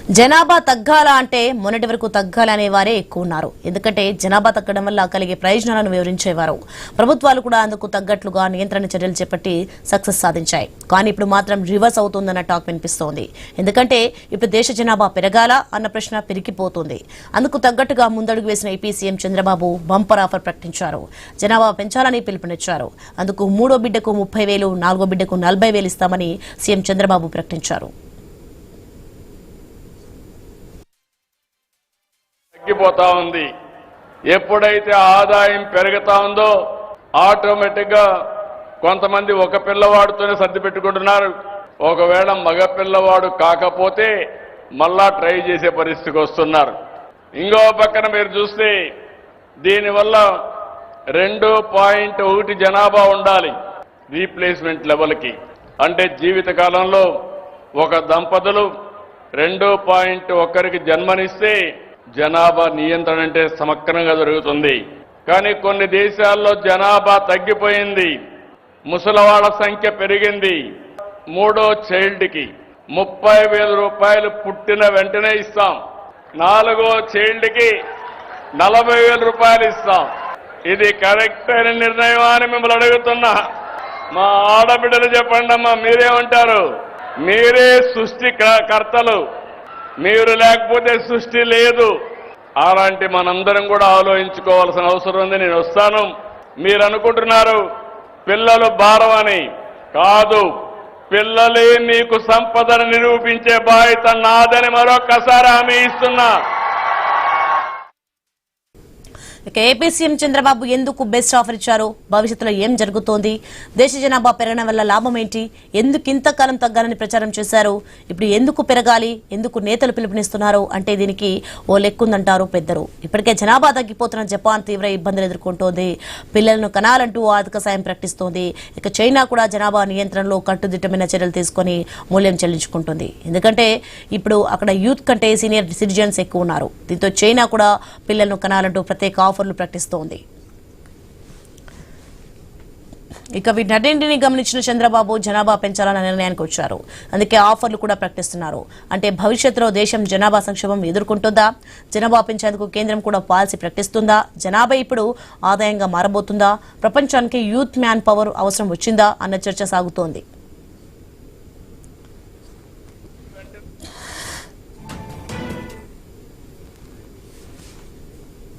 జనాభా తగ్గాల అంటే మొన్నటి వరకు తగ్గాలనే వారే ఎక్కువ ఉన్నారు. ఎందుకంటే జనాభా తగ్గడం వల్ల కలిగే ప్రయోజనాలను వివరించేవారు. ప్రభుత్వాలు కూడా అందుకు తగ్గట్లుగా నియంత్రణ చర్యలు చేపట్టి సక్సెస్ సాధించాయి. కానీ ఇప్పుడు మాత్రం రివర్స్ అవుతుందన్న టాక్ వినిపిస్తోంది. ఎందుకంటే ఇప్పుడు దేశ జనాభా పెరగాలా అన్న ప్రశ్న పెరిగిపోతుంది. అందుకు తగ్గట్టుగా ముందడుగు వేసిన AP CM Chandrababu bumper offer ప్రకటించారు. జనాభా పెంచాలని పిలుపునిచ్చారు. అందుకు 3వ బిడ్డకు 30,000, 4వ బిడ్డకు 40,000 ఇస్తామని సీఎం చంద్రబాబు ప్రకటించారు. తగ్గిపోతా ఉంది. ఎప్పుడైతే ఆదాయం పెరుగుతా ఉందో ఆటోమేటిక్ గా కొంతమంది ఒక పిల్లవాడితోనే సర్ది పెట్టుకుంటున్నారు. ఒకవేళ మగ పిల్లవాడు కాకపోతే మళ్ళా ట్రై చేసే పరిస్థితికి వస్తున్నారు. ఇంకో పక్కన మీరు చూస్తే దీనివల్ల 2.1 జనాభా ఉండాలి రీప్లేస్మెంట్ లెవెల్కి. అంటే జీవిత కాలంలో ఒక దంపతులు 2.1కి జన్మనిస్తే జనాభా నియంత్రణ అంటే సమగ్రంగా జరుగుతుంది. కానీ కొన్ని దేశాల్లో జనాభా తగ్గిపోయింది. ముసలివాళ్ల సంఖ్య పెరిగింది. 3వ చైల్డ్కి 30,000 రూపాయలు పుట్టిన వెంటనే ఇస్తాం. 4వ చైల్డ్కి 40,000 రూపాయలు ఇస్తాం. ఇది కరెక్ట్ అయిన నిర్ణయం అని మిమ్మల్ని అడుగుతున్నా. మా ఆడబిడ్డలు చెప్పండి అమ్మా, మీరేమంటారు? మీరే సృష్టికర్తలు, మీరు లేకపోతే సృష్టి లేదు. అలాంటి మనందరం కూడా ఆలోచించుకోవాల్సిన అవసరం ఉంది. నేను వస్తాను. మీరు అనుకుంటున్నారు పిల్లలు భారం అని. కాదు, పిల్లలే మీకు సంపదను నిరూపించే బాధ్యత నాదని మరొక్కసారి హామీ ఇస్తున్నా. ఇక ఏపీ సీఎం చంద్రబాబు ఎందుకు బెస్ట్ ఆఫర్ ఇచ్చారు? భవిష్యత్తులో ఏం జరుగుతోంది? దేశ జనాభా పెరగడం వల్ల లాభం ఏంటి? ఎందుకు ఇంతకాలం తగ్గాలని ప్రచారం చేశారు? ఇప్పుడు ఎందుకు పెరగాలి? ఎందుకు నేతలు పిలుపునిస్తున్నారు అంటే దీనికి ఓ లెక్కుందంటారు పెద్దలు. ఇప్పటికే జనాభా తగ్గిపోతున్న జపాన్ తీవ్ర ఇబ్బందులు ఎదుర్కొంటోంది. పిల్లలను కనాలంటూ ఆర్థిక సాయం ప్రకటిస్తోంది. ఇక చైనా కూడా జనాభా నియంత్రణలో కట్టుదిట్టమైన చర్యలు తీసుకుని మూల్యం చెల్లించుకుంటుంది. ఎందుకంటే ఇప్పుడు అక్కడ యూత్ కంటే సీనియర్ సిటిజన్స్ ఎక్కువ ఉన్నారు. దీంతో చైనా కూడా పిల్లలను కనాలంటూ ప్రత్యేక ఆఫర్లు ప్రకటిస్తోంది. ఇక వీటన్నింటినీ గమనించిన చంద్రబాబు జనాభా పెంచాలన్న నిర్ణయానికి వచ్చారు. అందుకే ఆఫర్లు కూడా ప్రకటిస్తున్నారు. అంటే భవిష్యత్తులో దేశం జనాభా సంక్షోభం ఎదుర్కొంటుందా? జనాభా పెంచేందుకు కేంద్రం కూడా పాలసీ ప్రకటిస్తుందా? జనాభా ఇప్పుడు ఆదాయంగా మారబోతుందా? ప్రపంచానికి యూత్ మ్యాన్ పవర్ అవసరం వచ్చిందా అన్న చర్చ సాగుతోంది.